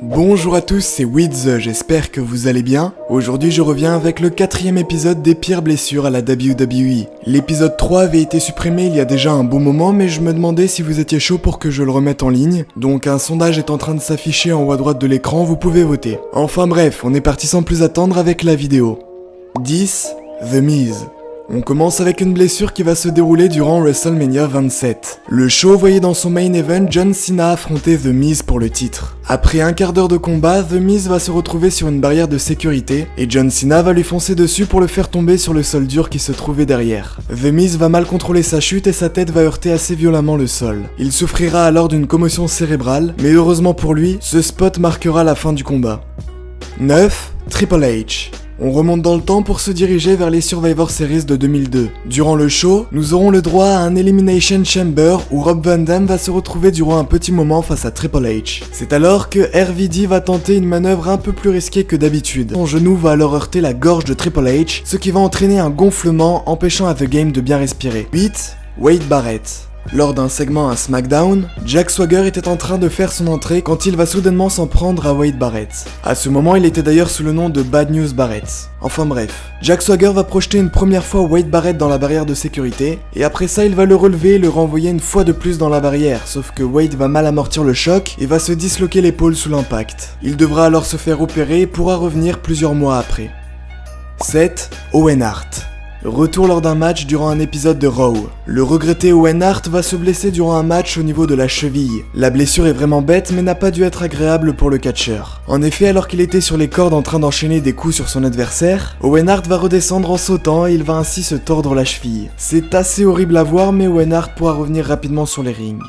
Bonjour à tous, c'est Wiz, j'espère que vous allez bien. Aujourd'hui je reviens avec le 4e épisode des pires blessures à la WWE. L'épisode 3 avait été supprimé il y a déjà un bon moment, mais je me demandais si vous étiez chaud pour que je le remette en ligne. Donc un sondage est en train de s'afficher en haut à droite de l'écran, vous pouvez voter. Enfin bref, on est parti sans plus attendre avec la vidéo. 10. The Miz. On commence avec une blessure qui va se dérouler durant WrestleMania 27. Le show voyait dans son main event John Cena affronter The Miz pour le titre. Après un quart d'heure de combat, The Miz va se retrouver sur une barrière de sécurité et John Cena va lui foncer dessus pour le faire tomber sur le sol dur qui se trouvait derrière. The Miz va mal contrôler sa chute et sa tête va heurter assez violemment le sol. Il souffrira alors d'une commotion cérébrale, mais heureusement pour lui, ce spot marquera la fin du combat. 9. Triple H. On remonte dans le temps pour se diriger vers les Survivor Series de 2002. Durant le show, nous aurons le droit à un Elimination Chamber où Rob Van Dam va se retrouver durant un petit moment face à Triple H. C'est alors que RVD va tenter une manœuvre un peu plus risquée que d'habitude. Son genou va alors heurter la gorge de Triple H, ce qui va entraîner un gonflement empêchant à The Game de bien respirer. 8. Wade Barrett. Lors d'un segment à SmackDown, Jack Swagger était en train de faire son entrée quand il va soudainement s'en prendre à Wade Barrett. À ce moment, il était d'ailleurs sous le nom de Bad News Barrett. Enfin bref, Jack Swagger va projeter une première fois Wade Barrett dans la barrière de sécurité, et après ça il va le relever et le renvoyer une fois de plus dans la barrière, sauf que Wade va mal amortir le choc et va se disloquer l'épaule sous l'impact. Il devra alors se faire opérer et pourra revenir plusieurs mois après. 7. Owen Hart. Retour lors d'un match durant un épisode de Raw. Le regretté Owen Hart va se blesser durant un match au niveau de la cheville. La blessure est vraiment bête mais n'a pas dû être agréable pour le catcheur. En effet, alors qu'il était sur les cordes en train d'enchaîner des coups sur son adversaire, Owen Hart va redescendre en sautant et il va ainsi se tordre la cheville. C'est assez horrible à voir mais Owen Hart pourra revenir rapidement sur les rings.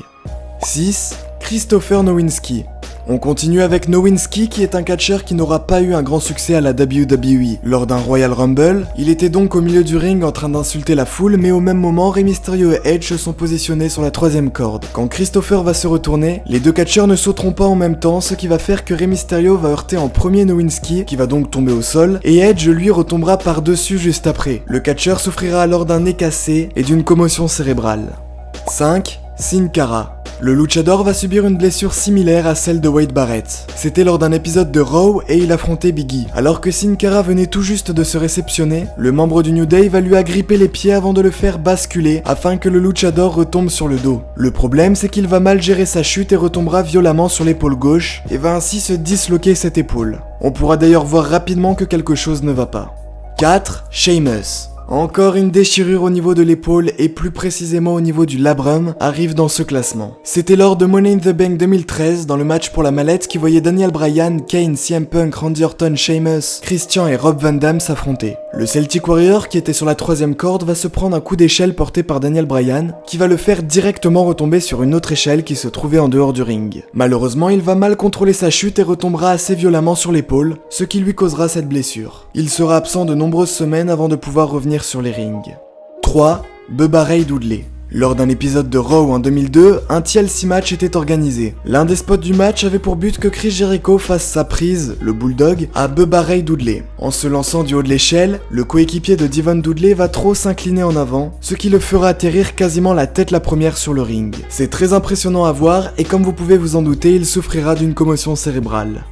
6. Christopher Nowinski. On continue avec Nowinski qui est un catcheur qui n'aura pas eu un grand succès à la WWE. Lors d'un Royal Rumble, il était donc au milieu du ring en train d'insulter la foule, mais au même moment, Rey Mysterio et Edge sont positionnés sur la 3e corde. Quand Christopher va se retourner, les deux catcheurs ne sauteront pas en même temps, ce qui va faire que Rey Mysterio va heurter en premier Nowinski, qui va donc tomber au sol, et Edge lui retombera par-dessus juste après. Le catcheur souffrira alors d'un nez cassé et d'une commotion cérébrale. 5. Sin Cara. Le luchador va subir une blessure similaire à celle de Wade Barrett. C'était lors d'un épisode de Raw et il affrontait Big E. Alors que Sin Cara venait tout juste de se réceptionner, le membre du New Day va lui agripper les pieds avant de le faire basculer afin que le luchador retombe sur le dos. Le problème c'est qu'il va mal gérer sa chute et retombera violemment sur l'épaule gauche et va ainsi se disloquer cette épaule. On pourra d'ailleurs voir rapidement que quelque chose ne va pas. 4. Sheamus. Encore une déchirure au niveau de l'épaule et plus précisément au niveau du labrum arrive dans ce classement. C'était lors de Money in the Bank 2013 dans le match pour la mallette qui voyait Daniel Bryan, Kane, CM Punk, Randy Orton, Sheamus, Christian et Rob Van Dam s'affronter. Le Celtic Warrior qui était sur la 3e corde va se prendre un coup d'échelle porté par Daniel Bryan qui va le faire directement retomber sur une autre échelle qui se trouvait en dehors du ring. Malheureusement, il va mal contrôler sa chute et retombera assez violemment sur l'épaule, ce qui lui causera cette blessure. Il sera absent de nombreuses semaines avant de pouvoir revenir sur les rings. 3. Bubba Ray Dudley. Lors d'un épisode de Raw en 2002, un TLC match était organisé. L'un des spots du match avait pour but que Chris Jericho fasse sa prise, le Bulldog, à Bubba Ray Dudley. En se lançant du haut de l'échelle, le coéquipier de Devon Dudley va trop s'incliner en avant, ce qui le fera atterrir quasiment la tête la première sur le ring. C'est très impressionnant à voir et comme vous pouvez vous en douter, il souffrira d'une commotion cérébrale.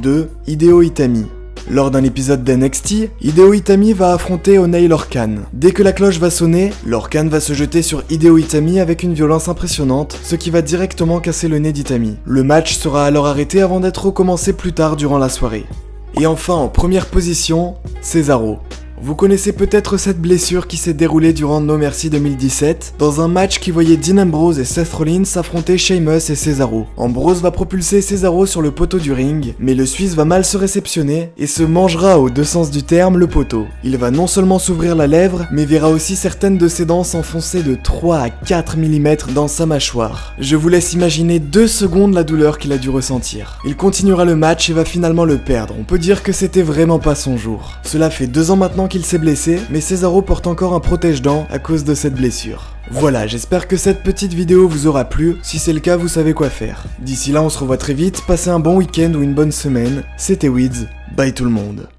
2. Hideo Itami. Lors d'un épisode d'NXT, Hideo Itami va affronter Oney Lorcan. Dès que la cloche va sonner, Lorcan va se jeter sur Hideo Itami avec une violence impressionnante, ce qui va directement casser le nez d'Itami. Le match sera alors arrêté avant d'être recommencé plus tard durant la soirée. Et enfin en première position, Cesaro. Vous connaissez peut-être cette blessure qui s'est déroulée durant No Mercy 2017, dans un match qui voyait Dean Ambrose et Seth Rollins s'affronter Sheamus et Cesaro. Ambrose va propulser Cesaro sur le poteau du ring, mais le Suisse va mal se réceptionner et se mangera aux deux sens du terme le poteau. Il va non seulement s'ouvrir la lèvre, mais verra aussi certaines de ses dents s'enfoncer de 3 à 4 mm dans sa mâchoire. Je vous laisse imaginer 2 secondes la douleur qu'il a dû ressentir. Il continuera le match et va finalement le perdre. On peut dire que c'était vraiment pas son jour. Cela fait 2 ans maintenant qu'il s'est blessé, mais Cesaro porte encore un protège-dents à cause de cette blessure. Voilà, j'espère que cette petite vidéo vous aura plu. Si c'est le cas, vous savez quoi faire. D'ici là, on se revoit très vite. Passez un bon week-end ou une bonne semaine. C'était Wiz. Bye tout le monde.